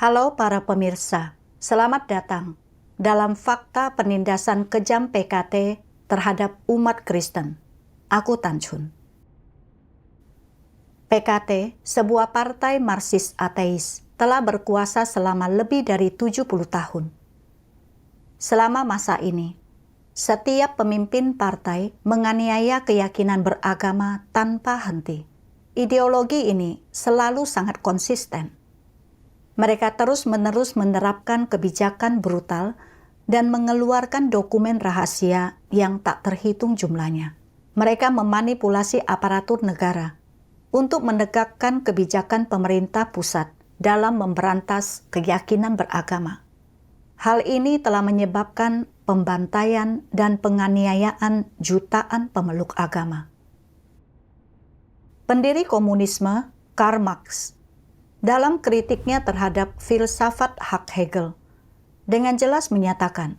Halo para pemirsa, selamat datang dalam fakta penindasan kejam PKT terhadap umat Kristen. Aku Tan Chun. PKT, sebuah partai Marxis ateis, telah berkuasa selama lebih dari 70 tahun. Selama masa ini, setiap pemimpin partai menganiaya keyakinan beragama tanpa henti. Ideologi ini selalu sangat konsisten. Mereka terus-menerus menerapkan kebijakan brutal dan mengeluarkan dokumen rahasia yang tak terhitung jumlahnya. Mereka memanipulasi aparatur negara untuk menegakkan kebijakan pemerintah pusat dalam memberantas keyakinan beragama. Hal ini telah menyebabkan pembantaian dan penganiayaan jutaan pemeluk agama. Pendiri komunisme, Karl Marx, dalam kritiknya terhadap filsafat hak Hegel, dengan jelas menyatakan,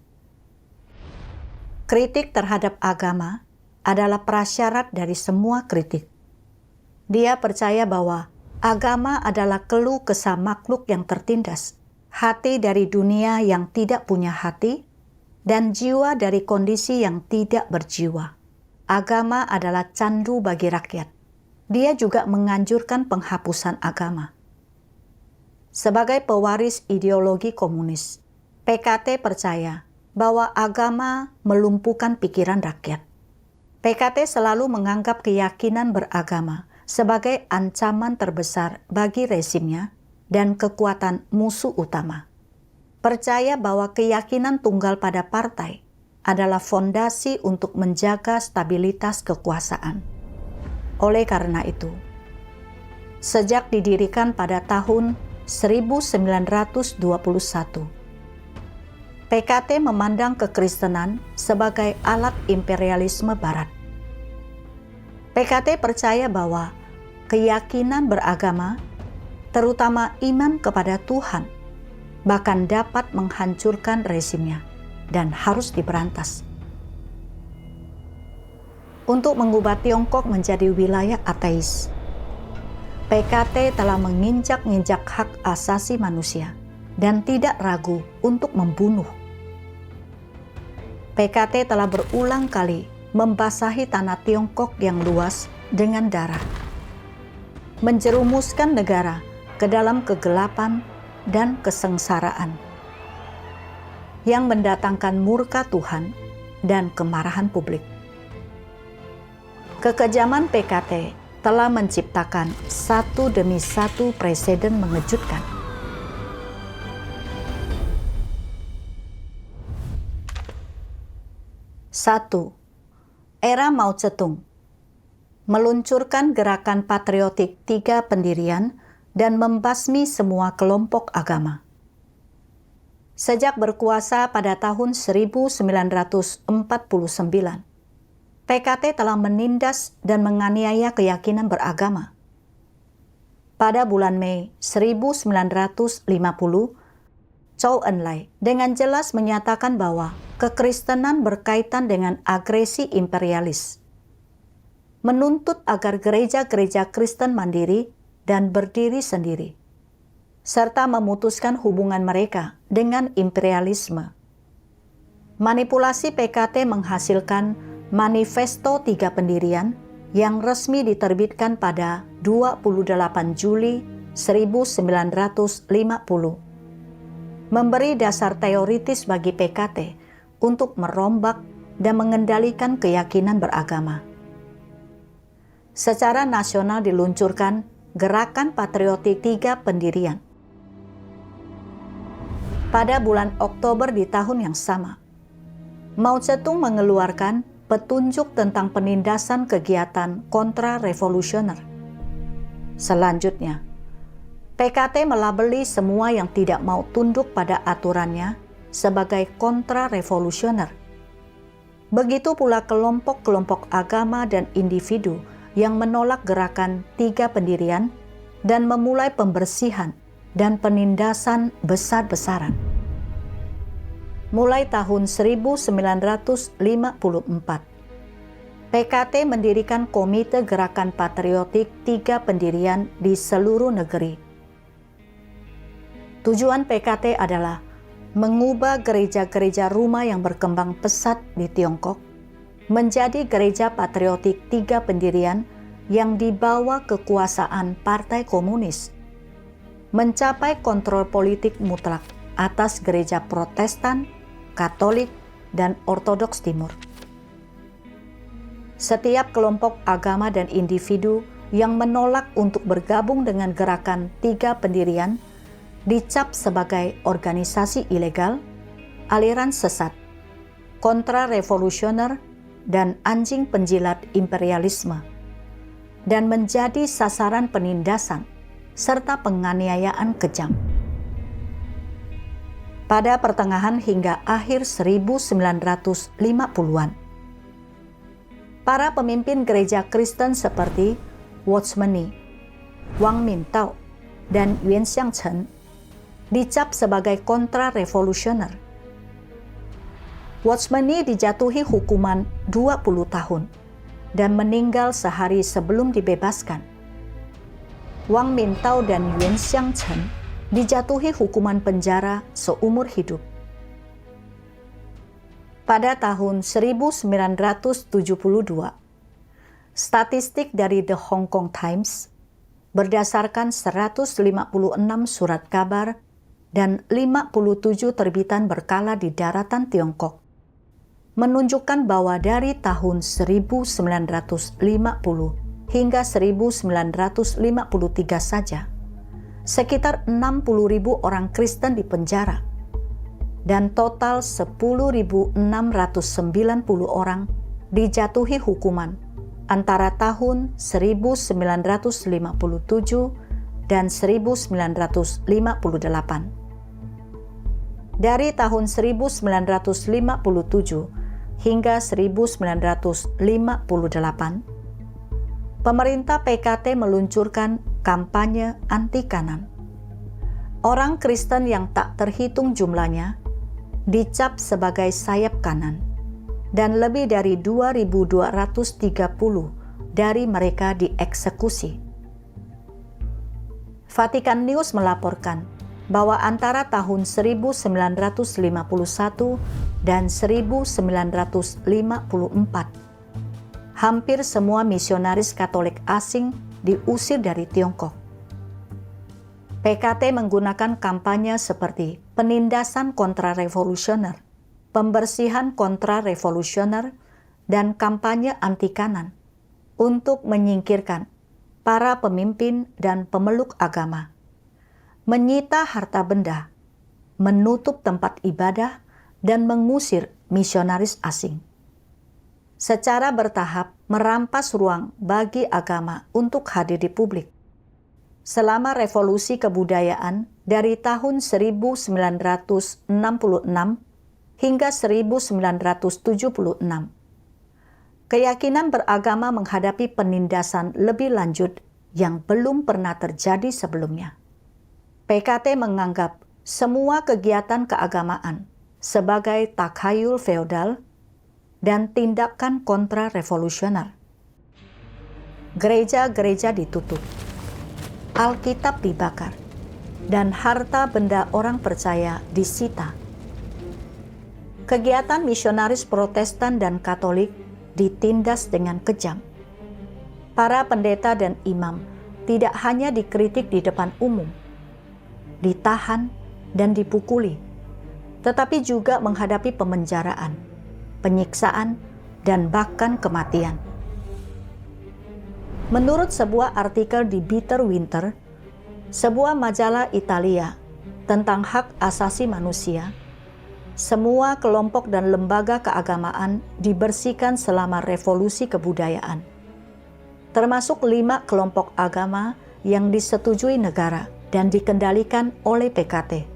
kritik terhadap agama adalah prasyarat dari semua kritik. Dia percaya bahwa agama adalah keluh kesah makhluk yang tertindas, hati dari dunia yang tidak punya hati, dan jiwa dari kondisi yang tidak berjiwa. Agama adalah candu bagi rakyat. Dia juga menganjurkan penghapusan agama. Sebagai pewaris ideologi komunis, PKT percaya bahwa agama melumpuhkan pikiran rakyat. PKT selalu menganggap keyakinan beragama sebagai ancaman terbesar bagi rezimnya dan kekuatan musuh utama. Percaya bahwa keyakinan tunggal pada partai adalah fondasi untuk menjaga stabilitas kekuasaan. Oleh karena itu, sejak didirikan pada tahun 1921, PKT memandang kekristenan sebagai alat imperialisme Barat. PKT percaya bahwa keyakinan beragama, terutama iman kepada Tuhan, bahkan dapat menghancurkan rezimnya dan harus diberantas. Untuk mengubah Tiongkok menjadi wilayah ateis, PKT telah menginjak-injak hak asasi manusia dan tidak ragu untuk membunuh. PKT telah berulang kali membasahi tanah Tiongkok yang luas dengan darah, menjerumuskan negara ke dalam kegelapan dan kesengsaraan yang mendatangkan murka Tuhan dan kemarahan publik. Kekejaman PKT telah menciptakan satu demi satu presiden mengejutkan. Satu, era Mao Zedong meluncurkan gerakan patriotik 3 pendirian dan membasmi semua kelompok agama. Sejak berkuasa pada tahun 1949, PKT telah menindas dan menganiaya keyakinan beragama. Pada bulan Mei 1950, Zhou Enlai dengan jelas menyatakan bahwa kekristenan berkaitan dengan agresi imperialis, menuntut agar gereja-gereja Kristen mandiri dan berdiri sendiri, serta memutuskan hubungan mereka dengan imperialisme. Manipulasi PKT menghasilkan Manifesto 3 Pendirian yang resmi diterbitkan pada 28 Juli 1950, memberi dasar teoritis bagi PKT untuk merombak dan mengendalikan keyakinan beragama. Secara nasional diluncurkan Gerakan Patriotik 3 Pendirian. Pada bulan Oktober di tahun yang sama, Mao Zedong mengeluarkan petunjuk tentang penindasan kegiatan kontra-revolusioner. Selanjutnya, PKT melabeli semua yang tidak mau tunduk pada aturannya sebagai kontra-revolusioner. Begitu pula kelompok-kelompok agama dan individu yang menolak gerakan 3 pendirian dan memulai pembersihan dan penindasan besar-besaran. Mulai tahun 1954, PKT mendirikan Komite Gerakan Patriotik 3 Pendirian di seluruh negeri. Tujuan PKT adalah mengubah gereja-gereja rumah yang berkembang pesat di Tiongkok menjadi gereja patriotik 3 pendirian yang dibawa kekuasaan Partai Komunis, mencapai kontrol politik mutlak atas gereja Protestan, Katolik, dan Ortodoks Timur. Setiap kelompok agama dan individu yang menolak untuk bergabung dengan gerakan 3 pendirian dicap sebagai organisasi ilegal, aliran sesat, kontra-revolusioner, dan anjing penjilat imperialisme, dan menjadi sasaran penindasan serta penganiayaan kejam. Pada pertengahan hingga akhir 1950-an, para pemimpin gereja Kristen seperti Watchmeni, Wang Mintao, dan Yuan Xiangchen dicap sebagai kontra-revolusioner. Watchmeni dijatuhi hukuman 20 tahun dan meninggal sehari sebelum dibebaskan. Wang Mintao dan Yuan Xiangchen dijatuhi hukuman penjara seumur hidup. Pada tahun 1972, statistik dari The Hong Kong Times berdasarkan 156 surat kabar dan 57 terbitan berkala di daratan Tiongkok menunjukkan bahwa dari tahun 1950 hingga 1953 saja, sekitar 60.000 orang Kristen dipenjara, dan total 10.690 orang dijatuhi hukuman antara tahun 1957 dan 1958. Dari tahun 1957 hingga 1958, pemerintah PKT meluncurkan kampanye anti kanan. Orang Kristen yang tak terhitung jumlahnya dicap sebagai sayap kanan, dan lebih dari 2.230 dari mereka dieksekusi. Vatikan News melaporkan bahwa antara tahun 1951 dan 1954, hampir semua misionaris Katolik asing diusir dari Tiongkok. PKT menggunakan kampanye seperti penindasan kontra-revolusioner, pembersihan kontra-revolusioner, dan kampanye anti kanan untuk menyingkirkan para pemimpin dan pemeluk agama, menyita harta benda, menutup tempat ibadah, dan mengusir misionaris asing. Secara bertahap merampas ruang bagi agama untuk hadir di publik. Selama revolusi kebudayaan dari tahun 1966 hingga 1976, keyakinan beragama menghadapi penindasan lebih lanjut yang belum pernah terjadi sebelumnya. PKT menganggap semua kegiatan keagamaan sebagai takhayul feodal dan tindakan kontra-revolusioner. Gereja-gereja ditutup, Alkitab dibakar, dan harta benda orang percaya disita. Kegiatan misionaris Protestan dan Katolik ditindas dengan kejam. Para pendeta dan imam tidak hanya dikritik di depan umum, ditahan dan dipukuli, tetapi juga menghadapi pemenjaraan, penyiksaan, dan bahkan kematian. Menurut sebuah artikel di Bitter Winter, sebuah majalah Italia tentang hak asasi manusia, semua kelompok dan lembaga keagamaan dibersihkan selama revolusi kebudayaan, termasuk 5 kelompok agama yang disetujui negara dan dikendalikan oleh PKT.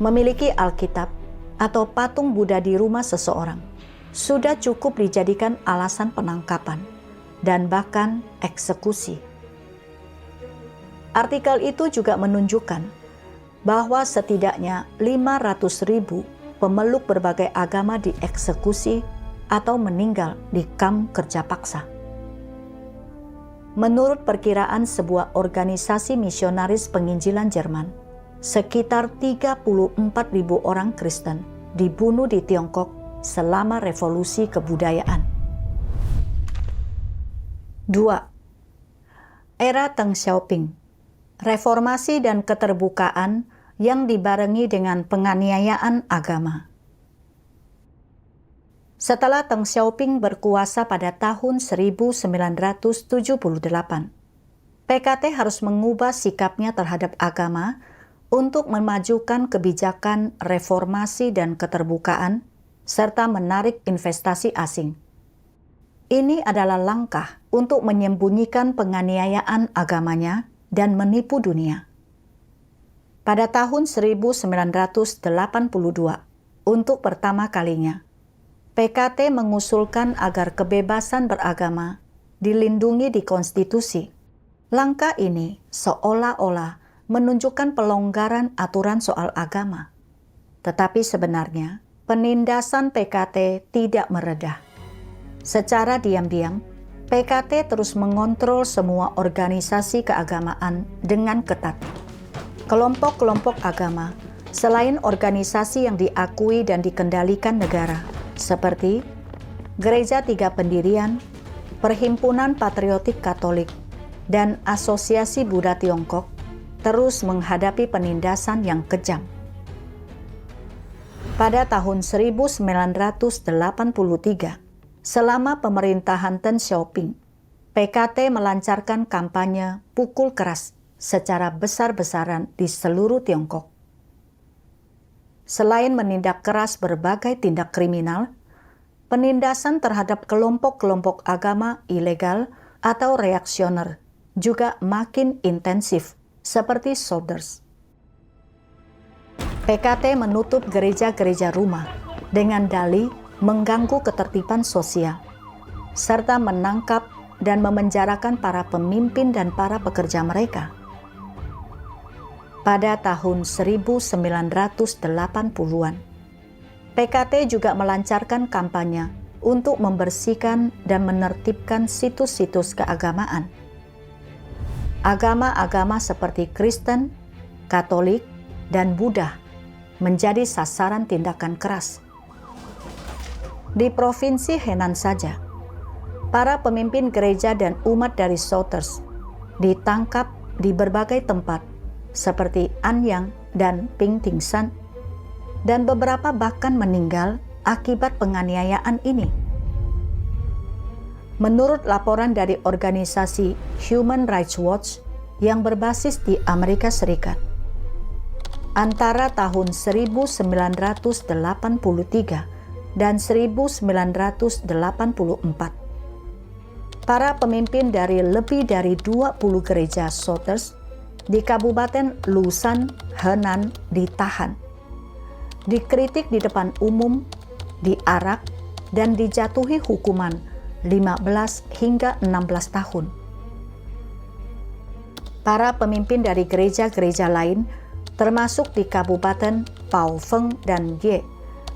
Memiliki Alkitab atau patung Buddha di rumah seseorang sudah cukup dijadikan alasan penangkapan dan bahkan eksekusi. Artikel itu juga menunjukkan bahwa setidaknya 500.000 pemeluk berbagai agama dieksekusi atau meninggal di kamp kerja paksa. Menurut perkiraan sebuah organisasi misionaris penginjilan Jerman, sekitar 34.000 orang Kristen dibunuh di Tiongkok selama revolusi kebudayaan. 2. Era Deng Xiaoping, reformasi dan keterbukaan yang dibarengi dengan penganiayaan agama. Setelah Deng Xiaoping berkuasa pada tahun 1978, PKT harus mengubah sikapnya terhadap agama untuk memajukan kebijakan reformasi dan keterbukaan, serta menarik investasi asing. Ini adalah langkah untuk menyembunyikan penganiayaan agamanya dan menipu dunia. Pada tahun 1982, untuk pertama kalinya, PKT mengusulkan agar kebebasan beragama dilindungi di konstitusi. Langkah ini seolah-olah menunjukkan pelonggaran aturan soal agama. Tetapi sebenarnya, penindasan PKT tidak meredah. Secara diam-diam, PKT terus mengontrol semua organisasi keagamaan dengan ketat. Kelompok-kelompok agama, selain organisasi yang diakui dan dikendalikan negara, seperti Gereja Tiga Pendirian, Perhimpunan Patriotik Katolik, dan Asosiasi Buddha Tiongkok, terus menghadapi penindasan yang kejam. Pada tahun 1983, selama pemerintahan Deng Xiaoping, PKT melancarkan kampanye pukul keras secara besar-besaran di seluruh Tiongkok. Selain menindak keras berbagai tindak kriminal, penindasan terhadap kelompok-kelompok agama ilegal atau reaksioner juga makin intensif, seperti Souders. PKT menutup gereja-gereja rumah dengan dalih mengganggu ketertiban sosial, serta menangkap dan memenjarakan para pemimpin dan para pekerja mereka. Pada tahun 1980-an, PKT juga melancarkan kampanye untuk membersihkan dan menertibkan situs-situs keagamaan. Agama-agama seperti Kristen, Katolik, dan Buddha menjadi sasaran tindakan keras. Di Provinsi Henan saja, para pemimpin gereja dan umat dari Souders ditangkap di berbagai tempat seperti Anyang dan Pingtingsan, dan beberapa bahkan meninggal akibat penganiayaan ini. Menurut laporan dari organisasi Human Rights Watch yang berbasis di Amerika Serikat, antara tahun 1983 dan 1984, para pemimpin dari lebih dari 20 gereja Souders di Kabupaten Lushan, Henan ditahan, dikritik di depan umum, diarak, dan dijatuhi hukuman 15 hingga 16 tahun. Para pemimpin dari gereja-gereja lain, termasuk di Kabupaten Baofeng dan Ye,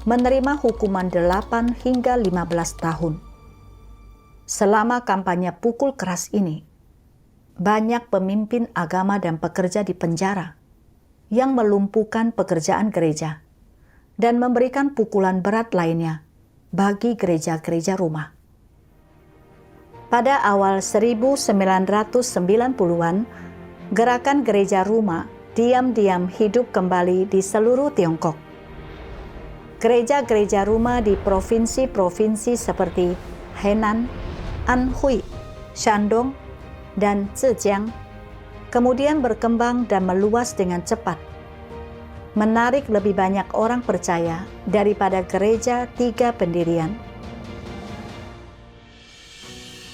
menerima hukuman 8 hingga 15 tahun. Selama kampanye pukul keras ini, banyak pemimpin agama dan pekerja di penjara yang melumpuhkan pekerjaan gereja dan memberikan pukulan berat lainnya bagi gereja-gereja rumah. Pada awal 1990-an, gerakan gereja rumah diam-diam hidup kembali di seluruh Tiongkok. Gereja-gereja rumah di provinsi-provinsi seperti Henan, Anhui, Shandong, dan Zhejiang kemudian berkembang dan meluas dengan cepat, menarik lebih banyak orang percaya daripada gereja tiga pendirian.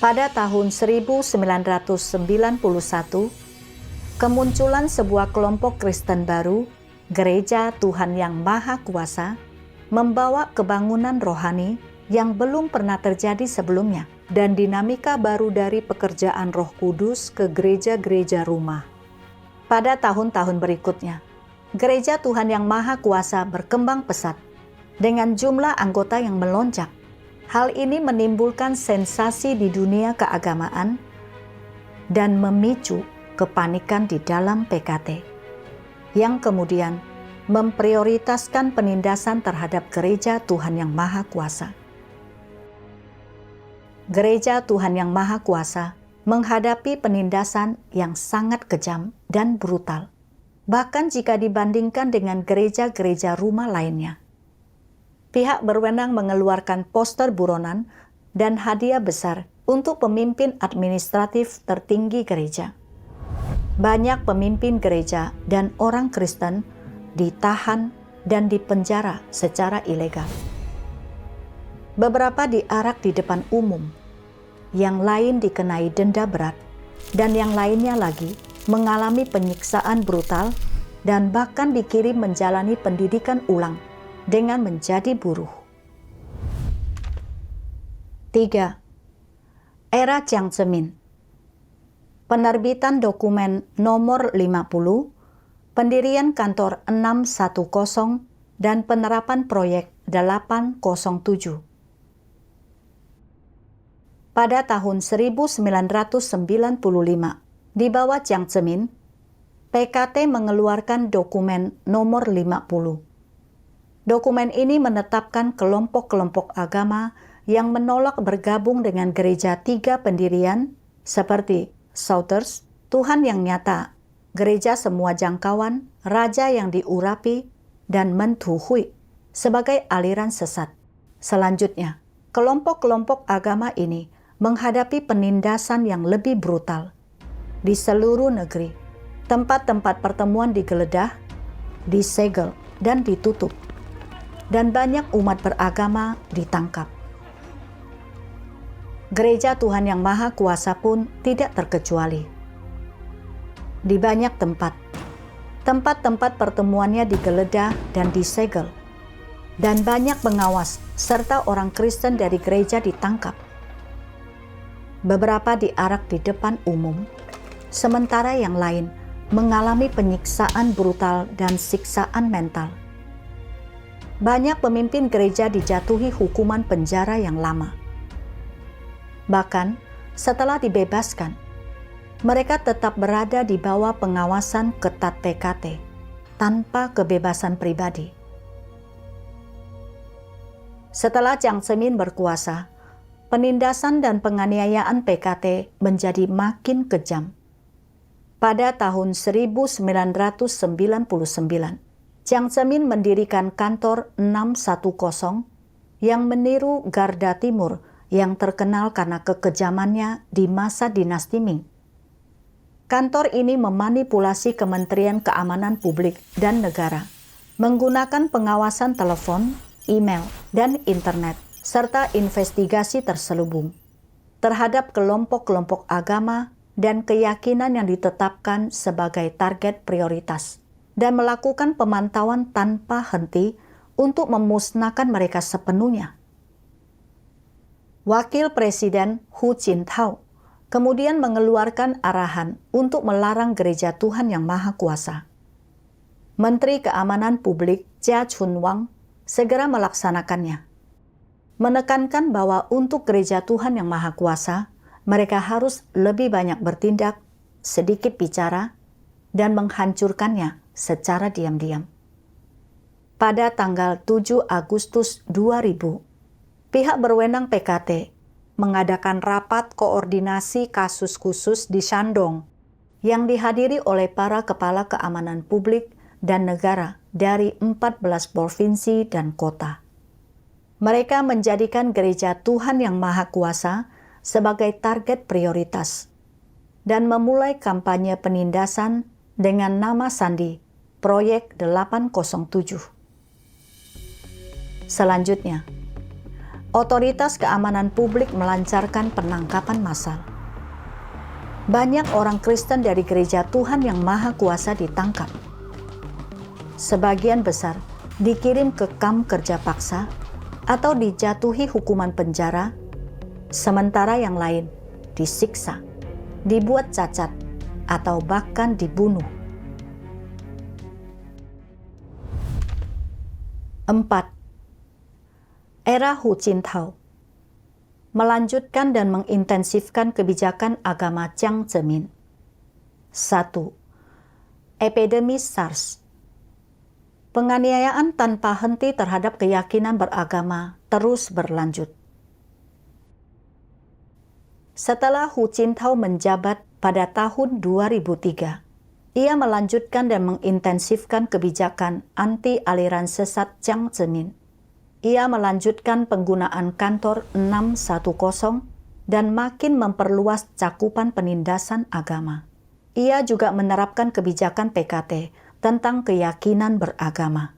Pada tahun 1991, kemunculan sebuah kelompok Kristen baru, Gereja Tuhan Yang Maha Kuasa, membawa kebangunan rohani yang belum pernah terjadi sebelumnya, dan dinamika baru dari pekerjaan Roh Kudus ke gereja-gereja rumah. Pada tahun-tahun berikutnya, Gereja Tuhan Yang Maha Kuasa berkembang pesat dengan jumlah anggota yang melonjak. Hal ini menimbulkan sensasi di dunia keagamaan dan memicu kepanikan di dalam PKT, yang kemudian memprioritaskan penindasan terhadap Gereja Tuhan Yang Maha Kuasa. Gereja Tuhan Yang Maha Kuasa menghadapi penindasan yang sangat kejam dan brutal, bahkan jika dibandingkan dengan gereja-gereja rumah lainnya. Pihak berwenang mengeluarkan poster buronan dan hadiah besar untuk pemimpin administratif tertinggi gereja. Banyak pemimpin gereja dan orang Kristen ditahan dan dipenjara secara ilegal. Beberapa diarak di depan umum, yang lain dikenai denda berat, dan yang lainnya lagi mengalami penyiksaan brutal dan bahkan dikirim menjalani pendidikan ulang dengan menjadi buruh. 3. Era Jiang Zemin. Penerbitan dokumen nomor 50, pendirian kantor 610, dan penerapan proyek 807. Pada tahun 1995, di bawah Jiang Zemin, PKT mengeluarkan dokumen nomor 50. Dokumen ini menetapkan kelompok-kelompok agama yang menolak bergabung dengan gereja tiga pendirian seperti Souters, Tuhan yang Nyata, Gereja Semua Jangkauan, Raja yang Diurapi, dan Mentuhui sebagai aliran sesat. Selanjutnya, kelompok-kelompok agama ini menghadapi penindasan yang lebih brutal. Di seluruh negeri, tempat-tempat pertemuan digeledah, disegel, dan ditutup, dan banyak umat beragama ditangkap. Gereja Tuhan Yang Maha Kuasa pun tidak terkecuali. Di banyak tempat-tempat pertemuannya digeledah dan disegel, dan banyak pengawas serta orang Kristen dari gereja ditangkap. Beberapa diarak di depan umum, sementara yang lain mengalami penyiksaan brutal dan siksaan mental. Banyak pemimpin gereja dijatuhi hukuman penjara yang lama. Bahkan setelah dibebaskan, mereka tetap berada di bawah pengawasan ketat PKT tanpa kebebasan pribadi. Setelah Jiang Zemin berkuasa, penindasan dan penganiayaan PKT menjadi makin kejam. Pada tahun 1999, Jiang Zemin mendirikan kantor 610 yang meniru Garda Timur yang terkenal karena kekejamannya di masa dinasti Ming. Kantor ini memanipulasi Kementerian Keamanan Publik dan Negara, menggunakan pengawasan telepon, email, dan internet, serta investigasi terselubung terhadap kelompok-kelompok agama dan keyakinan yang ditetapkan sebagai target prioritas, dan melakukan pemantauan tanpa henti untuk memusnahkan mereka sepenuhnya. Wakil Presiden Hu Jintao kemudian mengeluarkan arahan untuk melarang Gereja Tuhan Yang Maha Kuasa. Menteri Keamanan Publik Jia Chunwang segera melaksanakannya, menekankan bahwa untuk Gereja Tuhan Yang Maha Kuasa, mereka harus lebih banyak bertindak, sedikit bicara, dan menghancurkannya secara diam-diam. Pada tanggal 7 Agustus 2000, pihak berwenang PKT mengadakan rapat koordinasi kasus khusus di Shandong yang dihadiri oleh para kepala keamanan publik dan negara dari 14 provinsi dan kota. Mereka menjadikan Gereja Tuhan Yang Maha Kuasa sebagai target prioritas dan memulai kampanye penindasan dengan nama sandi Proyek 807. Selanjutnya, otoritas keamanan publik melancarkan penangkapan massal. Banyak orang Kristen dari Gereja Tuhan Yang Maha Kuasa ditangkap. Sebagian besar dikirim ke kamp kerja paksa atau dijatuhi hukuman penjara, sementara yang lain disiksa, dibuat cacat, atau bahkan dibunuh. 4. Era Hu Jintao. melanjutkan dan mengintensifkan kebijakan agama Jiang Zemin. 1. Epidemi SARS. Penganiayaan tanpa henti terhadap keyakinan beragama terus berlanjut. Setelah Hu Jintao menjabat pada tahun 2003, ia melanjutkan dan mengintensifkan kebijakan anti aliran sesat Jiang Zemin. Ia melanjutkan penggunaan kantor 610 dan makin memperluas cakupan penindasan agama. Ia juga menerapkan kebijakan PKT tentang keyakinan beragama.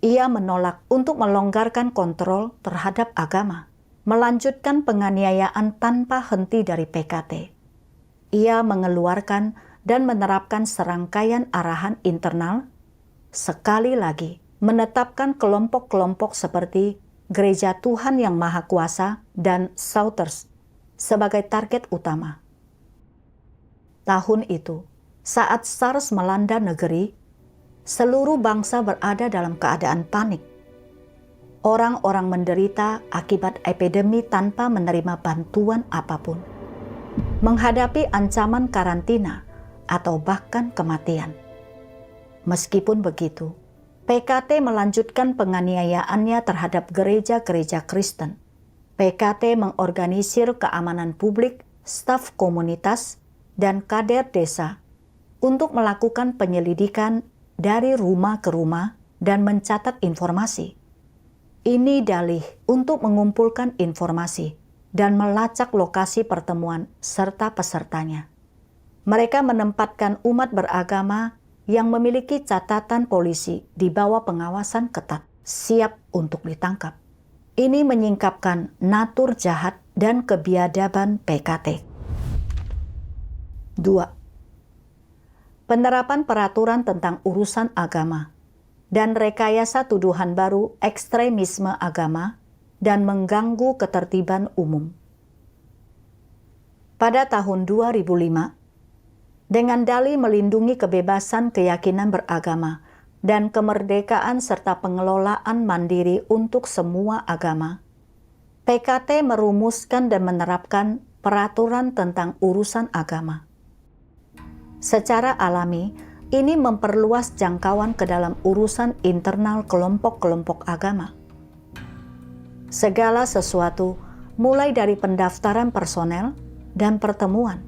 Ia menolak untuk melonggarkan kontrol terhadap agama, melanjutkan penganiayaan tanpa henti dari PKT. Ia mengeluarkan dan menerapkan serangkaian arahan internal, sekali lagi menetapkan kelompok-kelompok seperti Gereja Tuhan Yang Maha Kuasa dan Souters sebagai target utama. Tahun itu, saat SARS melanda negeri, seluruh bangsa berada dalam keadaan panik. Orang-orang menderita akibat epidemi tanpa menerima bantuan apapun, menghadapi ancaman karantina atau bahkan kematian. Meskipun begitu, PKT melanjutkan penganiayaannya terhadap gereja-gereja Kristen. PKT mengorganisir keamanan publik, staf komunitas, dan kader desa untuk melakukan penyelidikan dari rumah ke rumah dan mencatat informasi. Ini dalih untuk mengumpulkan informasi dan melacak lokasi pertemuan serta pesertanya. Mereka menempatkan umat beragama yang memiliki catatan polisi di bawah pengawasan ketat, siap untuk ditangkap. Ini menyingkapkan natur jahat dan kebiadaban PKT. 2. Penerapan peraturan tentang urusan agama dan rekayasa tuduhan baru ekstremisme agama dan mengganggu ketertiban umum. Pada tahun 2005, dengan dalih melindungi kebebasan keyakinan beragama dan kemerdekaan serta pengelolaan mandiri untuk semua agama, PKT merumuskan dan menerapkan peraturan tentang urusan agama. Secara alami, ini memperluas jangkauan ke dalam urusan internal kelompok-kelompok agama. Segala sesuatu, mulai dari pendaftaran personel dan pertemuan,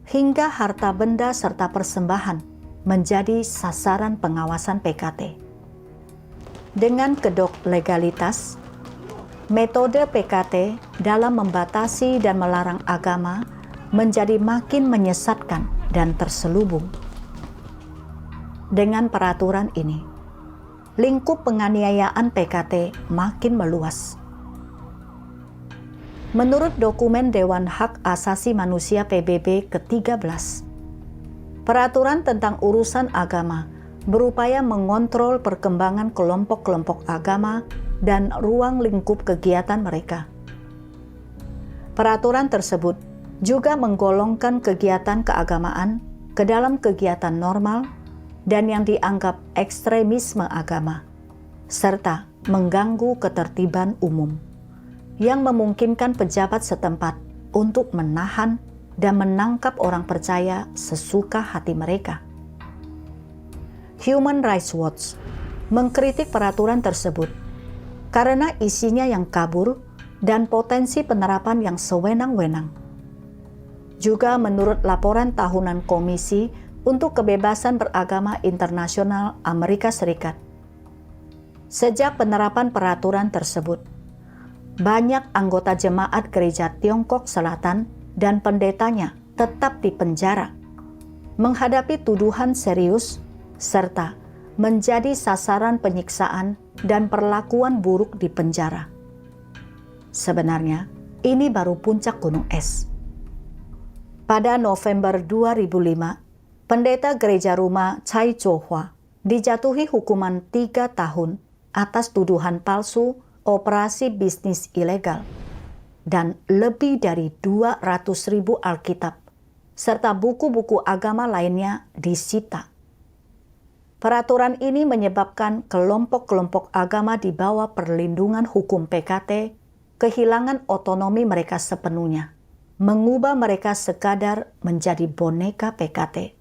hingga harta benda serta persembahan, menjadi sasaran pengawasan PKT. Dengan kedok legalitas, metode PKT dalam membatasi dan melarang agama menjadi makin menyesatkan dan terselubung. Dengan peraturan ini, lingkup penganiayaan PKT makin meluas. Menurut dokumen Dewan Hak Asasi Manusia PBB ke-13, peraturan tentang urusan agama berupaya mengontrol perkembangan kelompok-kelompok agama dan ruang lingkup kegiatan mereka. Peraturan tersebut juga menggolongkan kegiatan keagamaan ke dalam kegiatan normal dan yang dianggap ekstremisme agama, serta mengganggu ketertiban umum, yang memungkinkan pejabat setempat untuk menahan dan menangkap orang percaya sesuka hati mereka. Human Rights Watch mengkritik peraturan tersebut karena isinya yang kabur dan potensi penerapan yang sewenang-wenang. Juga menurut laporan tahunan Komisi untuk Kebebasan Beragama Internasional Amerika Serikat, sejak penerapan peraturan tersebut, banyak anggota jemaat gereja Tiongkok Selatan dan pendetanya tetap dipenjara, menghadapi tuduhan serius, serta menjadi sasaran penyiksaan dan perlakuan buruk di penjara. Sebenarnya, ini baru puncak gunung es. Pada November 2005, pendeta gereja Ruma Chai Chohua dijatuhi hukuman 3 tahun atas tuduhan palsu operasi bisnis ilegal dan lebih dari 200.000 Alkitab serta buku-buku agama lainnya disita. Peraturan ini menyebabkan kelompok-kelompok agama di bawah perlindungan hukum PKT kehilangan otonomi mereka sepenuhnya, mengubah mereka sekadar menjadi boneka PKT.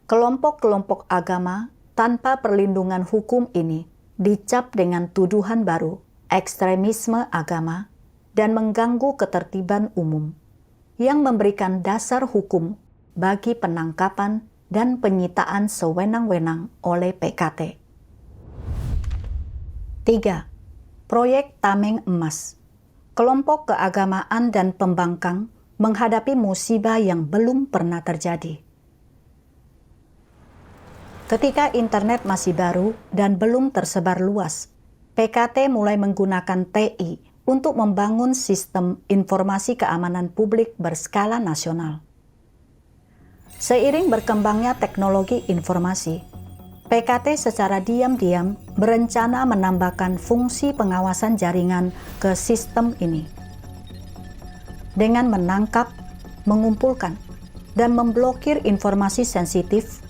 Kelompok-kelompok agama tanpa perlindungan hukum ini dicap dengan tuduhan baru, ekstremisme agama, dan mengganggu ketertiban umum, yang memberikan dasar hukum bagi penangkapan dan penyitaan sewenang-wenang oleh PKT. 3. Proyek Tameng Emas. Kelompok keagamaan dan pembangkang menghadapi musibah yang belum pernah terjadi. Ketika internet masih baru dan belum tersebar luas, PKT mulai menggunakan TI untuk membangun sistem informasi keamanan publik berskala nasional. Seiring berkembangnya teknologi informasi, PKT secara diam-diam berencana menambahkan fungsi pengawasan jaringan ke sistem ini. Dengan menangkap, mengumpulkan, dan memblokir informasi sensitif,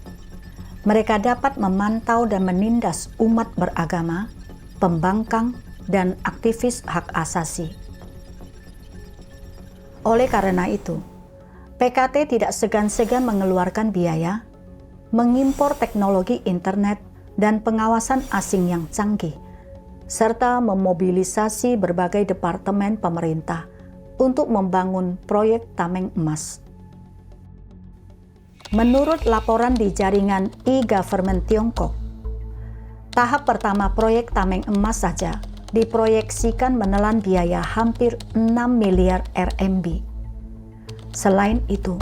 mereka dapat memantau dan menindas umat beragama, pembangkang, dan aktivis hak asasi. Oleh karena itu, PKT tidak segan-segan mengeluarkan biaya, mengimpor teknologi internet dan pengawasan asing yang canggih, serta memobilisasi berbagai departemen pemerintah untuk membangun proyek Tameng Emas. Menurut laporan di jaringan e-government Tiongkok, tahap pertama proyek Tameng Emas saja diproyeksikan menelan biaya hampir 6 miliar RMB. Selain itu,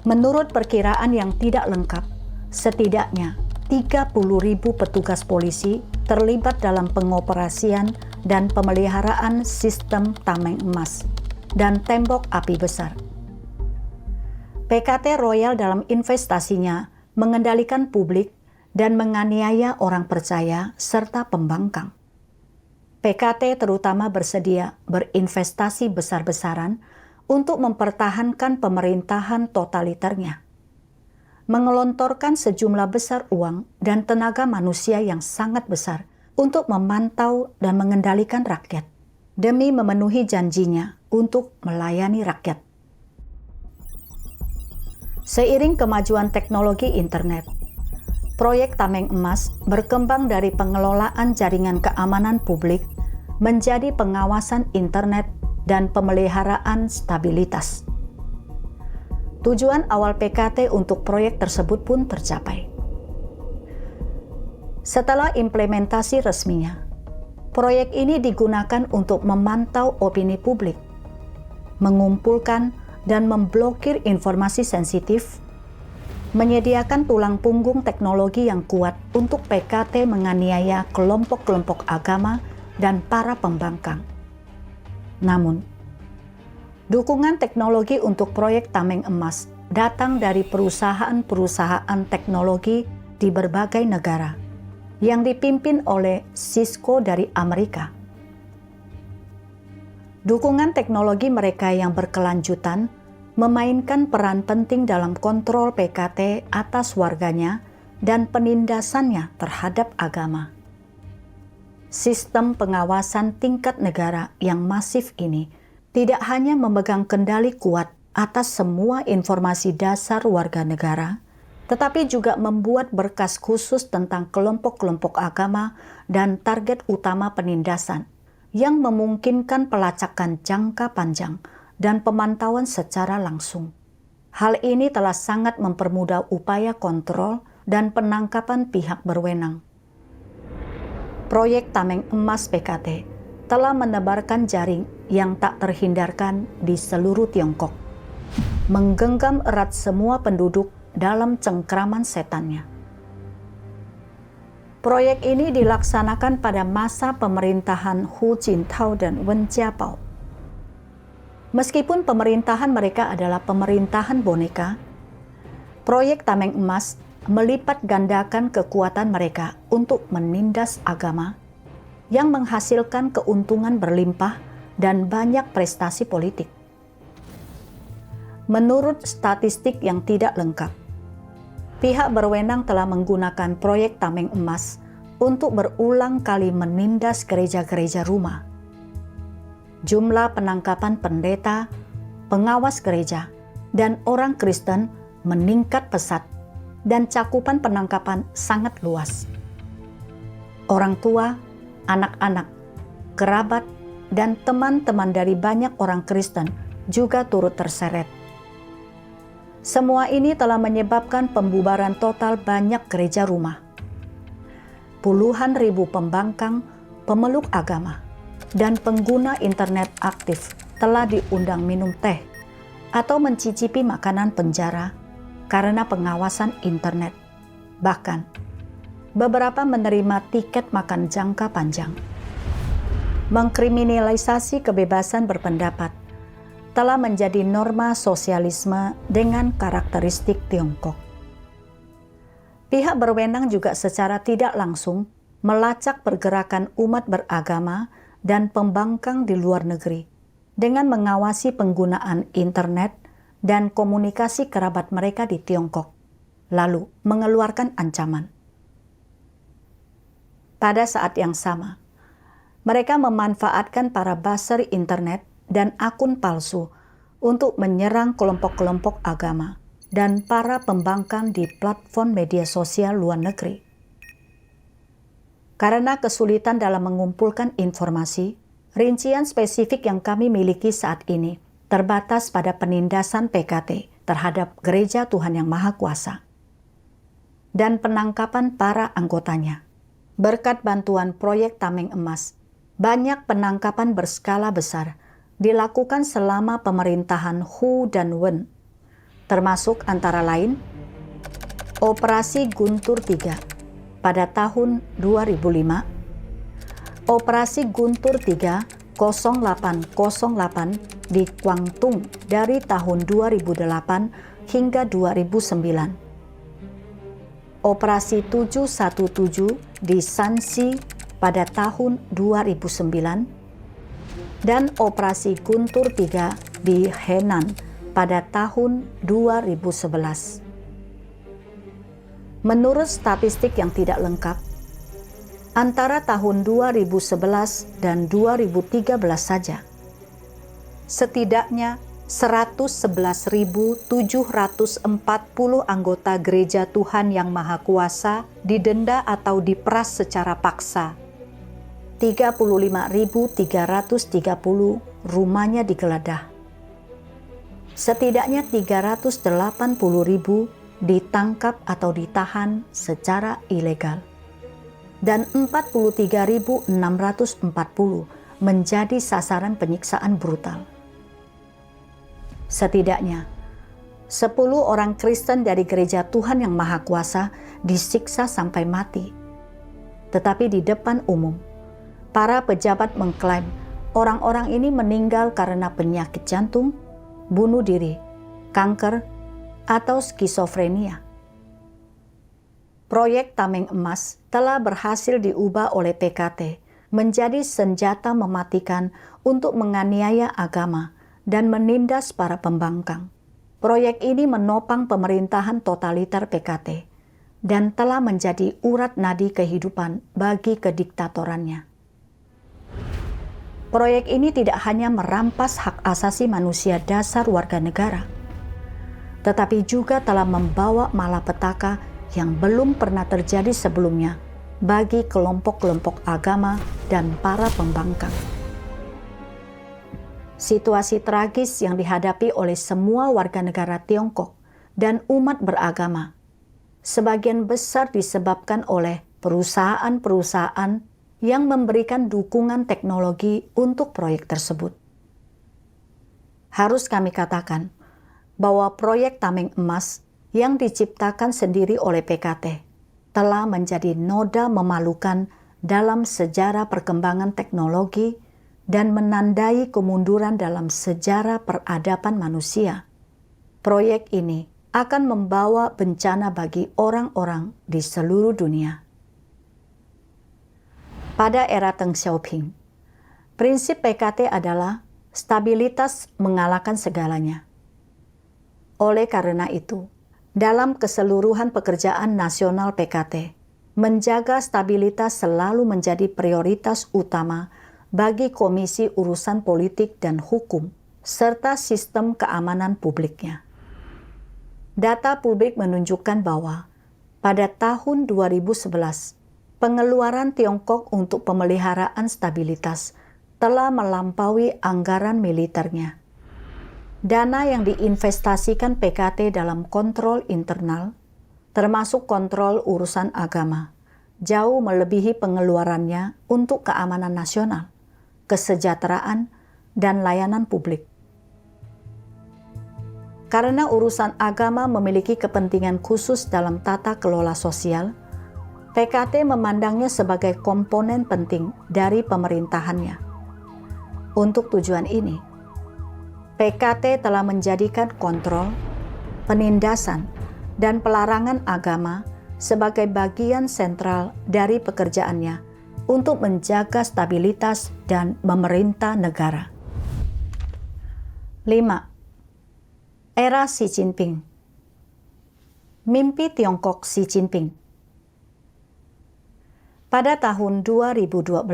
menurut perkiraan yang tidak lengkap, setidaknya 30.000 petugas polisi terlibat dalam pengoperasian dan pemeliharaan sistem Tameng Emas dan tembok api besar. PKT royal dalam investasinya mengendalikan publik dan menganiaya orang percaya serta pembangkang. PKT terutama bersedia berinvestasi besar-besaran untuk mempertahankan pemerintahan totaliternya, mengelontorkan sejumlah besar uang dan tenaga manusia yang sangat besar untuk memantau dan mengendalikan rakyat, demi memenuhi janjinya untuk melayani rakyat. Seiring kemajuan teknologi internet, proyek Tameng Emas berkembang dari pengelolaan jaringan keamanan publik menjadi pengawasan internet dan pemeliharaan stabilitas. Tujuan awal PKT untuk proyek tersebut pun tercapai. Setelah implementasi resminya, proyek ini digunakan untuk memantau opini publik, mengumpulkan dan memblokir informasi sensitif, menyediakan tulang punggung teknologi yang kuat untuk PKT menganiaya kelompok-kelompok agama dan para pembangkang. Namun, dukungan teknologi untuk proyek Tameng Emas datang dari perusahaan-perusahaan teknologi di berbagai negara yang dipimpin oleh Cisco dari Amerika. Dukungan teknologi mereka yang berkelanjutan memainkan peran penting dalam kontrol PKT atas warganya dan penindasannya terhadap agama. Sistem pengawasan tingkat negara yang masif ini tidak hanya memegang kendali kuat atas semua informasi dasar warga negara, tetapi juga membuat berkas khusus tentang kelompok-kelompok agama dan target utama penindasan, yang memungkinkan pelacakan jangka panjang dan pemantauan secara langsung. Hal ini telah sangat mempermudah upaya kontrol dan penangkapan pihak berwenang. Proyek Tameng Emas PKT telah menebarkan jaring yang tak terhindarkan di seluruh Tiongkok, menggenggam erat semua penduduk dalam cengkraman setannya. Proyek ini dilaksanakan pada masa pemerintahan Hu Jintao dan Wen Jiabao. Meskipun pemerintahan mereka adalah pemerintahan boneka, proyek Tameng Emas melipat gandakan kekuatan mereka untuk menindas agama yang menghasilkan keuntungan berlimpah dan banyak prestasi politik. Menurut statistik yang tidak lengkap, pihak berwenang telah menggunakan proyek Tameng Emas untuk berulang kali menindas gereja-gereja rumah, jumlah penangkapan pendeta, pengawas gereja, dan orang Kristen meningkat pesat dan cakupan penangkapan sangat luas. Orang tua, anak-anak, kerabat, dan teman-teman dari banyak orang Kristen juga turut terseret. Semua ini telah menyebabkan pembubaran total banyak gereja rumah. Puluhan ribu pembangkang, pemeluk agama, dan pengguna internet aktif telah diundang minum teh atau mencicipi makanan penjara karena pengawasan internet. Bahkan, beberapa menerima tiket makan jangka panjang. Mengkriminalisasi kebebasan berpendapat telah menjadi norma sosialisme dengan karakteristik Tiongkok. Pihak berwenang juga secara tidak langsung melacak pergerakan umat beragama dan pembangkang di luar negeri dengan mengawasi penggunaan internet dan komunikasi kerabat mereka di Tiongkok, lalu mengeluarkan ancaman. Pada saat yang sama, mereka memanfaatkan para buzzer internet dan akun palsu untuk menyerang kelompok-kelompok agama dan para pembangkang di platform media sosial luar negeri. Karena kesulitan dalam mengumpulkan informasi, rincian spesifik yang kami miliki saat ini terbatas pada penindasan PKT terhadap Gereja Tuhan Yang Maha Kuasa dan penangkapan para anggotanya. Berkat bantuan proyek Tameng Emas, banyak penangkapan berskala besar dilakukan selama pemerintahan Hu dan Wen, termasuk antara lain Operasi Guntur III pada tahun 2005, Operasi Guntur III 0808 di Guangdong dari tahun 2008 hingga 2009, Operasi 717 di Shanxi pada tahun 2009, dan Operasi Guntur III di Henan pada tahun 2011. Menurut statistik yang tidak lengkap, antara tahun 2011 dan 2013 saja, setidaknya 111.740 anggota Gereja Tuhan Yang Maha Kuasa didenda atau diperas secara paksa. 35.330 rumahnya digeledah. Setidaknya 380.000 ditangkap atau ditahan secara ilegal. Dan 43.640 menjadi sasaran penyiksaan brutal. Setidaknya 10 orang Kristen dari Gereja Tuhan Yang Maha Kuasa disiksa sampai mati. Tetapi di depan umum, para pejabat mengklaim orang-orang ini meninggal karena penyakit jantung, bunuh diri, kanker, atau skizofrenia. Proyek Tameng Emas telah berhasil diubah oleh PKT menjadi senjata mematikan untuk menganiaya agama dan menindas para pembangkang. Proyek ini menopang pemerintahan totaliter PKT dan telah menjadi urat nadi kehidupan bagi kediktatorannya. Proyek ini tidak hanya merampas hak asasi manusia dasar warga negara, tetapi juga telah membawa malapetaka yang belum pernah terjadi sebelumnya bagi kelompok-kelompok agama dan para pembangkang. Situasi tragis yang dihadapi oleh semua warga negara Tiongkok dan umat beragama, sebagian besar disebabkan oleh perusahaan-perusahaan yang memberikan dukungan teknologi untuk proyek tersebut. Harus kami katakan bahwa proyek Tameng Emas yang diciptakan sendiri oleh PKT telah menjadi noda memalukan dalam sejarah perkembangan teknologi dan menandai kemunduran dalam sejarah peradaban manusia. Proyek ini akan membawa bencana bagi orang-orang di seluruh dunia. Pada era Deng Xiaoping, prinsip PKT adalah stabilitas mengalahkan segalanya. Oleh karena itu, dalam keseluruhan pekerjaan nasional PKT, menjaga stabilitas selalu menjadi prioritas utama bagi Komisi Urusan Politik dan Hukum, serta sistem keamanan publiknya. Data publik menunjukkan bahwa pada tahun 2011, pengeluaran Tiongkok untuk pemeliharaan stabilitas telah melampaui anggaran militernya. Dana yang diinvestasikan PKT dalam kontrol internal, termasuk kontrol urusan agama, jauh melebihi pengeluarannya untuk keamanan nasional, kesejahteraan, dan layanan publik. Karena urusan agama memiliki kepentingan khusus dalam tata kelola sosial, PKT memandangnya sebagai komponen penting dari pemerintahannya. Untuk tujuan ini, PKT telah menjadikan kontrol, penindasan, dan pelarangan agama sebagai bagian sentral dari pekerjaannya untuk menjaga stabilitas dan memerintah negara. 5. Era Xi Jinping. Mimpi Tiongkok Xi Jinping. Pada tahun 2012,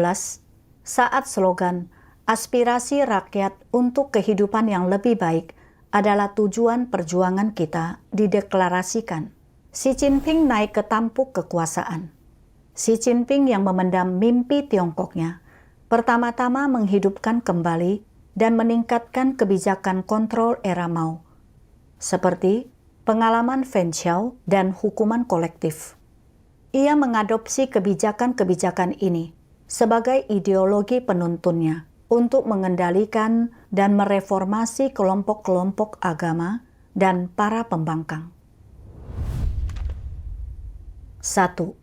saat slogan aspirasi rakyat untuk kehidupan yang lebih baik adalah tujuan perjuangan kita dideklarasikan, Xi Jinping naik ke tampuk kekuasaan. Xi Jinping yang memendam mimpi Tiongkoknya, pertama-tama menghidupkan kembali dan meningkatkan kebijakan kontrol era Mao, seperti pengalaman Feng Xiao dan hukuman kolektif. Ia mengadopsi kebijakan-kebijakan ini sebagai ideologi penuntunnya untuk mengendalikan dan mereformasi kelompok-kelompok agama dan para pembangkang. 1.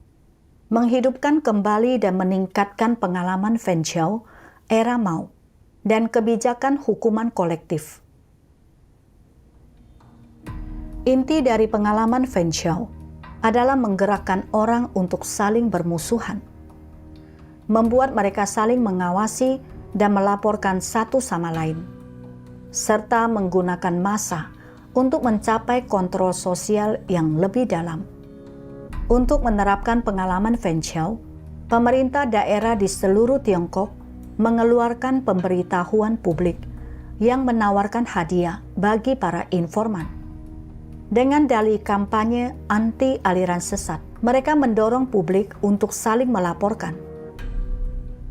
Menghidupkan kembali dan meningkatkan pengalaman Feng Xiao era Mao dan kebijakan hukuman kolektif. Inti dari pengalaman Feng Xiao adalah menggerakkan orang untuk saling bermusuhan, membuat mereka saling mengawasi dan melaporkan satu sama lain, serta menggunakan massa untuk mencapai kontrol sosial yang lebih dalam. Untuk menerapkan pengalaman Feng Xiao, pemerintah daerah di seluruh Tiongkok mengeluarkan pemberitahuan publik yang menawarkan hadiah bagi para informan. Dengan dalih kampanye anti aliran sesat, mereka mendorong publik untuk saling melaporkan,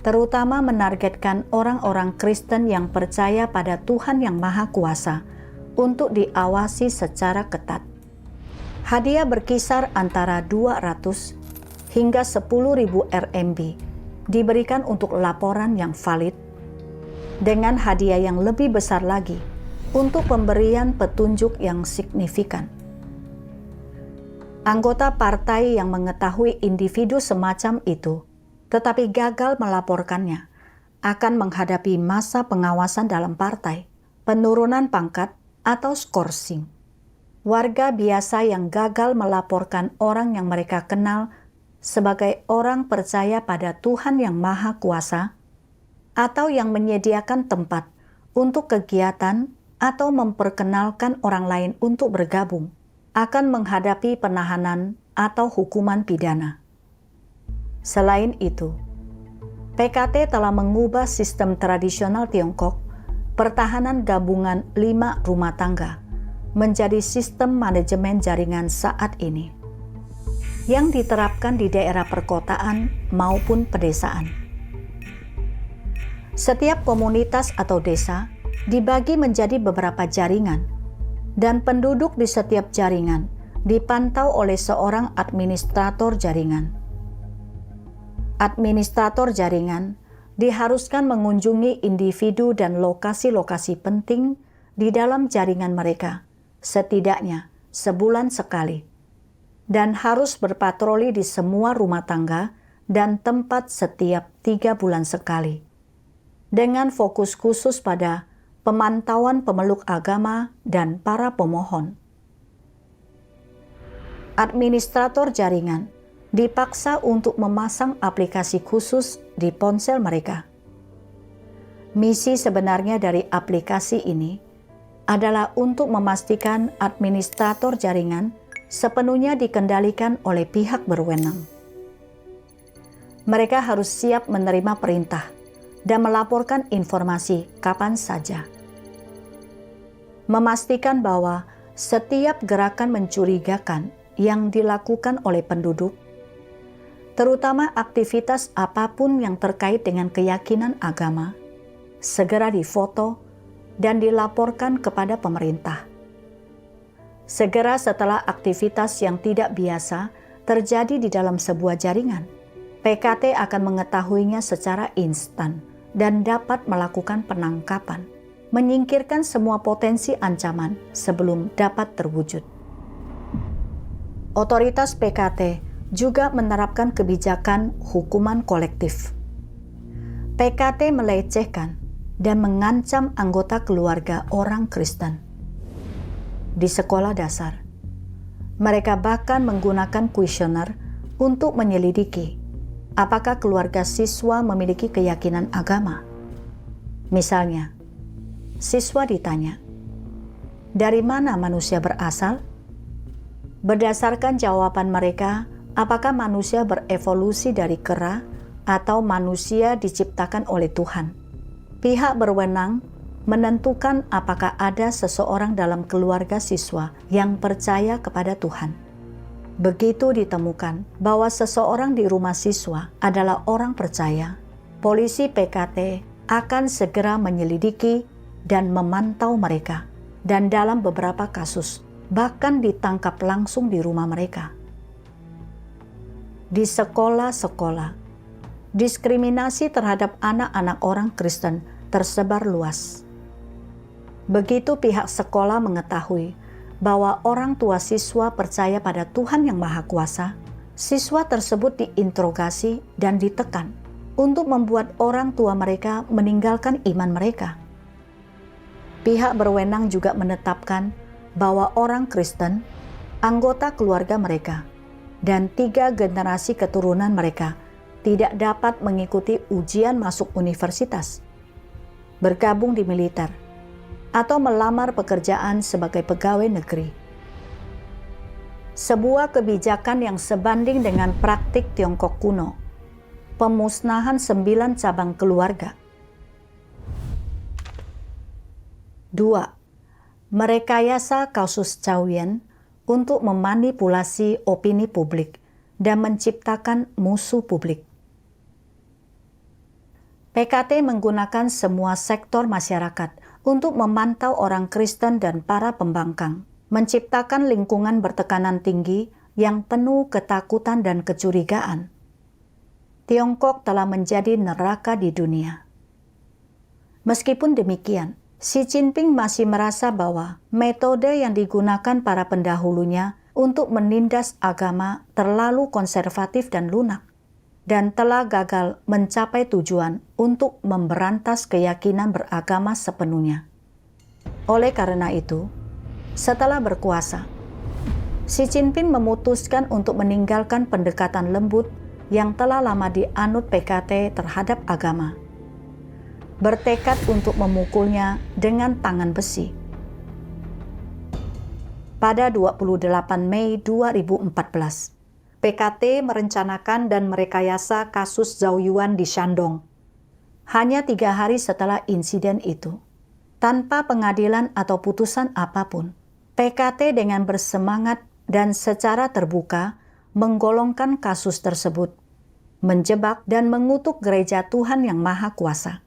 terutama menargetkan orang-orang Kristen yang percaya pada Tuhan yang Maha Kuasa untuk diawasi secara ketat. Hadiah berkisar antara 200 hingga 10.000 RMB diberikan untuk laporan yang valid, dengan hadiah yang lebih besar lagi untuk pemberian petunjuk yang signifikan. Anggota partai yang mengetahui individu semacam itu, tetapi gagal melaporkannya, akan menghadapi masa pengawasan dalam partai, penurunan pangkat, atau skorsing. Warga biasa yang gagal melaporkan orang yang mereka kenal sebagai orang percaya pada Tuhan yang Maha Kuasa, atau yang menyediakan tempat untuk kegiatan atau memperkenalkan orang lain untuk bergabung, akan menghadapi penahanan atau hukuman pidana. Selain itu, PKT telah mengubah sistem tradisional Tiongkok, pertahanan gabungan 5 rumah tangga, menjadi sistem manajemen jaringan saat ini, yang diterapkan di daerah perkotaan maupun pedesaan. Setiap komunitas atau desa dibagi menjadi beberapa jaringan, dan penduduk di setiap jaringan dipantau oleh seorang administrator jaringan. Administrator jaringan diharuskan mengunjungi individu dan lokasi-lokasi penting di dalam jaringan mereka setidaknya sebulan sekali, dan harus berpatroli di semua rumah tangga dan tempat setiap 3 bulan sekali, dengan fokus khusus pada pemantauan pemeluk agama dan para pemohon. Administrator jaringan dipaksa untuk memasang aplikasi khusus di ponsel mereka. Misi sebenarnya dari aplikasi ini adalah untuk memastikan administrator jaringan sepenuhnya dikendalikan oleh pihak berwenang. Mereka harus siap menerima perintah dan melaporkan informasi kapan saja. Memastikan bahwa setiap gerakan mencurigakan yang dilakukan oleh penduduk, terutama aktivitas apapun yang terkait dengan keyakinan agama, segera difoto dan dilaporkan kepada pemerintah. Segera setelah aktivitas yang tidak biasa terjadi di dalam sebuah jaringan, PKT akan mengetahuinya secara instan dan dapat melakukan penangkapan, menyingkirkan semua potensi ancaman sebelum dapat terwujud. Otoritas PKT juga menerapkan kebijakan hukuman kolektif. PKT melecehkan dan mengancam anggota keluarga orang Kristen. Di sekolah dasar, mereka bahkan menggunakan kuesioner untuk menyelidiki apakah keluarga siswa memiliki keyakinan agama. Misalnya, siswa ditanya, "Dari mana manusia berasal?" Berdasarkan jawaban mereka, apakah manusia berevolusi dari kera atau manusia diciptakan oleh Tuhan? Pihak berwenang menentukan apakah ada seseorang dalam keluarga siswa yang percaya kepada Tuhan. Begitu ditemukan bahwa seseorang di rumah siswa adalah orang percaya, polisi PKT akan segera menyelidiki dan memantau mereka, dan dalam beberapa kasus bahkan ditangkap langsung di rumah mereka. Di sekolah-sekolah, diskriminasi terhadap anak-anak orang Kristen tersebar luas. Begitu pihak sekolah mengetahui bahwa orang tua siswa percaya pada Tuhan yang Maha Kuasa, siswa tersebut diinterogasi dan ditekan untuk membuat orang tua mereka meninggalkan iman mereka. Pihak berwenang juga menetapkan bahwa orang Kristen, anggota keluarga mereka, dan 3 generasi keturunan mereka tidak dapat mengikuti ujian masuk universitas, bergabung di militer, atau melamar pekerjaan sebagai pegawai negeri. Sebuah kebijakan yang sebanding dengan praktik Tiongkok kuno, pemusnahan 9 cabang keluarga. 2. Merekayasa kasus Chow Yun untuk memanipulasi opini publik dan menciptakan musuh publik. PKT menggunakan semua sektor masyarakat untuk memantau orang Kristen dan para pembangkang, menciptakan lingkungan bertekanan tinggi yang penuh ketakutan dan kecurigaan. Tiongkok telah menjadi neraka di dunia. Meskipun demikian, Xi Jinping masih merasa bahwa metode yang digunakan para pendahulunya untuk menindas agama terlalu konservatif dan lunak, dan telah gagal mencapai tujuan untuk memberantas keyakinan beragama sepenuhnya. Oleh karena itu, setelah berkuasa, Xi Jinping memutuskan untuk meninggalkan pendekatan lembut yang telah lama dianut PKT terhadap agama, bertekad untuk memukulnya dengan tangan besi. Pada 28 Mei 2014, PKT merencanakan dan merekayasa kasus Zhao Yuan di Shandong. Hanya 3 hari setelah insiden itu, tanpa pengadilan atau putusan apapun, PKT dengan bersemangat dan secara terbuka menggolongkan kasus tersebut, menjebak dan mengutuk gereja Tuhan yang Maha Kuasa.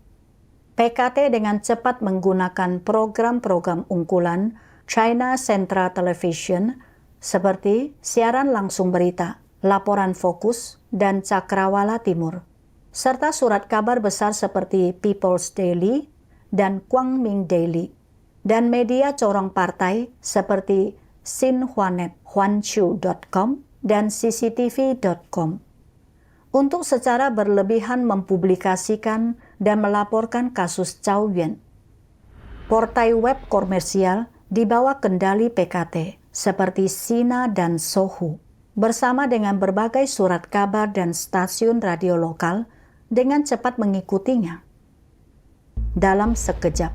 PKT dengan cepat menggunakan program-program unggulan China Central Television seperti siaran langsung berita, laporan fokus, dan Cakrawala Timur, serta surat kabar besar seperti People's Daily dan Quangming Daily, dan media corong partai seperti Xinhuanet, Huanqiu.com, dan CCTV.com, untuk secara berlebihan mempublikasikan dan melaporkan kasus Chow Yun. Portai web komersial di bawah kendali PKT seperti Sina dan Sohu, bersama dengan berbagai surat kabar dan stasiun radio lokal dengan cepat mengikutinya. Dalam sekejap,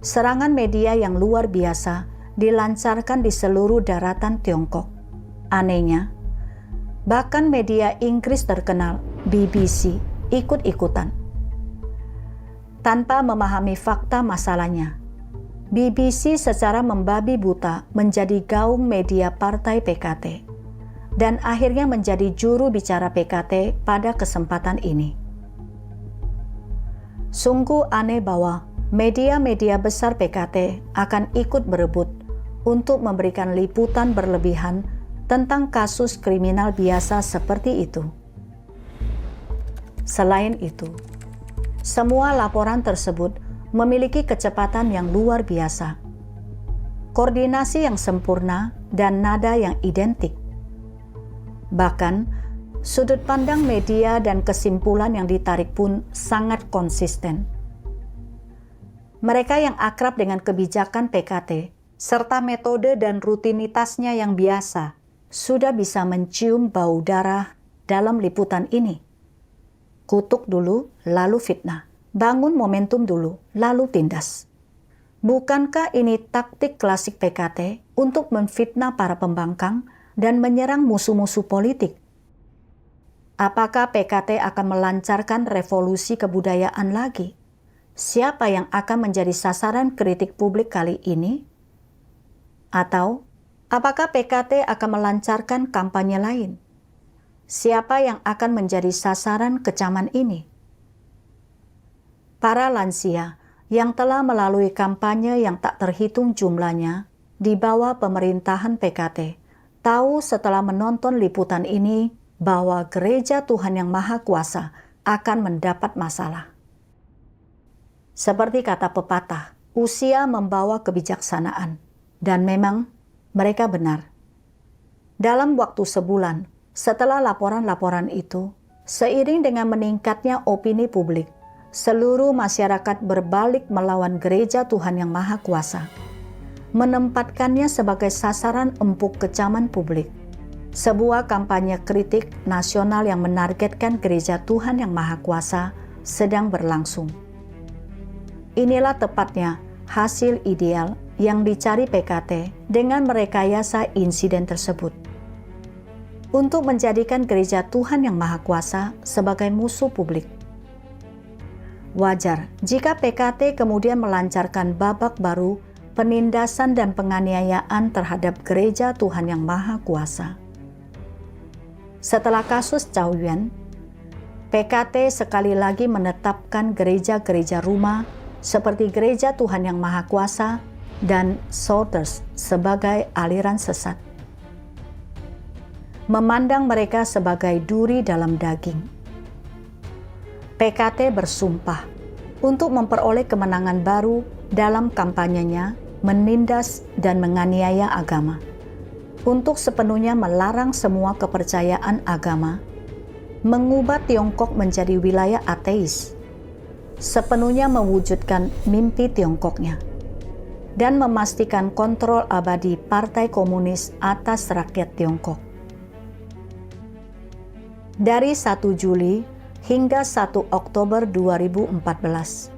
serangan media yang luar biasa dilancarkan di seluruh daratan Tiongkok. Anehnya, bahkan media Inggris terkenal, BBC, ikut-ikutan. tanpa memahami fakta masalahnya. BBC secara membabi buta menjadi gaung media partai PKT dan akhirnya menjadi juru bicara PKT pada kesempatan ini. Sungguh aneh bahwa media-media besar PKT akan ikut berebut untuk memberikan liputan berlebihan tentang kasus kriminal biasa seperti itu. Selain itu, semua laporan tersebut memiliki kecepatan yang luar biasa, koordinasi yang sempurna, dan nada yang identik. Bahkan, sudut pandang media dan kesimpulan yang ditarik pun sangat konsisten. Mereka yang akrab dengan kebijakan PKT, serta metode dan rutinitasnya yang biasa, sudah bisa mencium bau darah dalam liputan ini. Kutuk dulu, lalu fitnah. Bangun momentum dulu, lalu tindas. Bukankah ini taktik klasik PKT untuk memfitnah para pembangkang dan menyerang musuh-musuh politik? Apakah PKT akan melancarkan revolusi kebudayaan lagi? Siapa yang akan menjadi sasaran kritik publik kali ini? Atau, apakah PKT akan melancarkan kampanye lain? Siapa yang akan menjadi sasaran kecaman ini? Para lansia yang telah melalui kampanye yang tak terhitung jumlahnya di bawah pemerintahan PKT, tahu setelah menonton liputan ini bahwa Gereja Tuhan Yang Maha Kuasa akan mendapat masalah. Seperti kata pepatah, usia membawa kebijaksanaan, dan memang mereka benar. Dalam waktu sebulan setelah laporan-laporan itu, seiring dengan meningkatnya opini publik, seluruh masyarakat berbalik melawan Gereja Tuhan Yang Maha Kuasa, menempatkannya sebagai sasaran empuk kecaman publik. Sebuah kampanye kritik nasional yang menargetkan Gereja Tuhan Yang Maha Kuasa sedang berlangsung. Inilah tepatnya hasil ideal yang dicari PKT dengan merekayasa insiden tersebut, untuk menjadikan Gereja Tuhan Yang Maha Kuasa sebagai musuh publik. Wajar jika PKT kemudian melancarkan babak baru penindasan dan penganiayaan terhadap Gereja Tuhan Yang Maha Kuasa. Setelah kasus Chow Yun, PKT sekali lagi menetapkan gereja-gereja rumah seperti Gereja Tuhan Yang Maha Kuasa dan Souters sebagai aliran sesat, memandang mereka sebagai duri dalam daging. PKT bersumpah untuk memperoleh kemenangan baru dalam kampanyenya menindas dan menganiaya agama, untuk sepenuhnya melarang semua kepercayaan agama, mengubah Tiongkok menjadi wilayah ateis, sepenuhnya mewujudkan mimpi Tiongkoknya, dan memastikan kontrol abadi Partai Komunis atas rakyat Tiongkok. Dari 1 Juli hingga 1 Oktober 2014,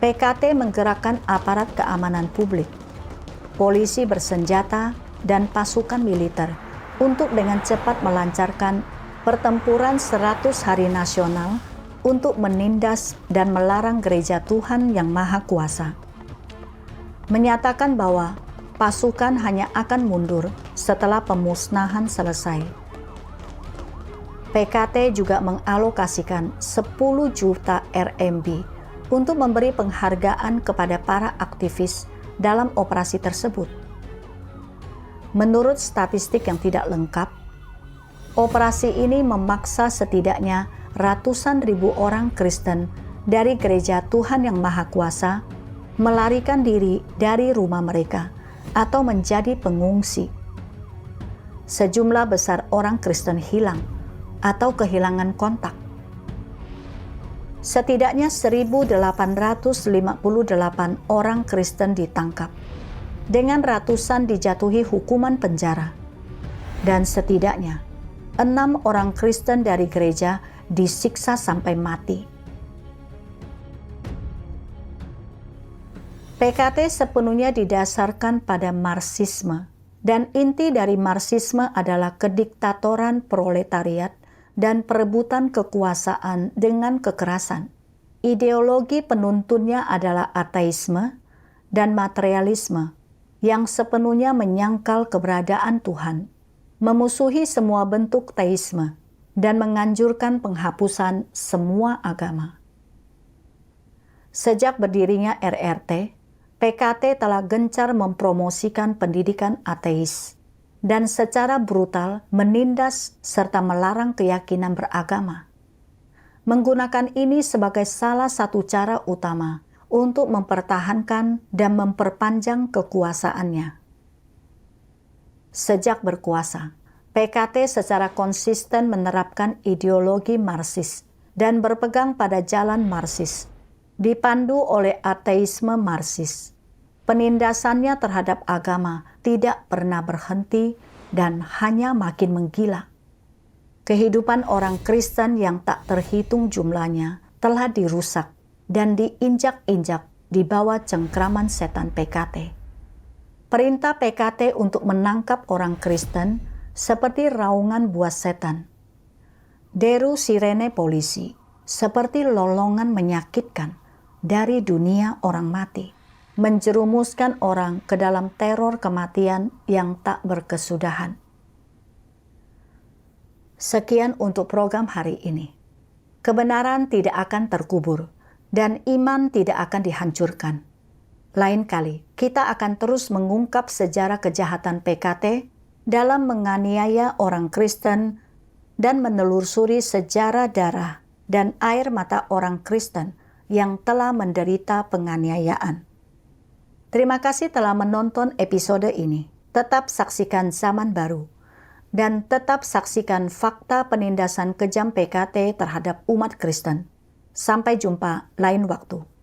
PKT menggerakkan aparat keamanan publik, polisi bersenjata, dan pasukan militer untuk dengan cepat melancarkan pertempuran 100 hari nasional untuk menindas dan melarang Gereja Tuhan Yang Maha Kuasa. Menyatakan bahwa pasukan hanya akan mundur setelah pemusnahan selesai. PKT juga mengalokasikan 10 juta RMB untuk memberi penghargaan kepada para aktivis dalam operasi tersebut. Menurut statistik yang tidak lengkap, operasi ini memaksa setidaknya ratusan ribu orang Kristen dari Gereja Tuhan Yang Maha Kuasa melarikan diri dari rumah mereka atau menjadi pengungsi. Sejumlah besar orang Kristen hilang atau kehilangan kontak. Setidaknya 1.858 orang Kristen ditangkap, dengan ratusan dijatuhi hukuman penjara, dan setidaknya 6 orang Kristen dari gereja disiksa sampai mati. PKT sepenuhnya didasarkan pada Marxisme, dan inti dari Marxisme adalah kediktatoran proletariat dan perebutan kekuasaan dengan kekerasan. Ideologi penuntunnya adalah ateisme dan materialisme yang sepenuhnya menyangkal keberadaan Tuhan, memusuhi semua bentuk teisme, dan menganjurkan penghapusan semua agama. Sejak berdirinya RRT, PKT telah gencar mempromosikan pendidikan ateis dan secara brutal menindas serta melarang keyakinan beragama. Menggunakan ini sebagai salah satu cara utama untuk mempertahankan dan memperpanjang kekuasaannya. Sejak berkuasa, PKT secara konsisten menerapkan ideologi Marxis dan berpegang pada jalan Marxis, dipandu oleh ateisme Marxis. Penindasannya terhadap agama tidak pernah berhenti dan hanya makin menggila. Kehidupan orang Kristen yang tak terhitung jumlahnya telah dirusak dan diinjak-injak di bawah cengkraman setan PKT. Perintah PKT untuk menangkap orang Kristen seperti raungan buas setan. Deru sirene polisi seperti lolongan menyakitkan dari dunia orang mati, menjerumuskan orang ke dalam teror kematian yang tak berkesudahan. Sekian untuk program hari ini. Kebenaran tidak akan terkubur dan iman tidak akan dihancurkan. Lain kali, kita akan terus mengungkap sejarah kejahatan PKT dalam menganiaya orang Kristen dan menelusuri sejarah darah dan air mata orang Kristen yang telah menderita penganiayaan. Terima kasih telah menonton episode ini. Tetap saksikan Zaman Baru dan tetap saksikan fakta penindasan kejam PKT terhadap umat Kristen. Sampai jumpa lain waktu.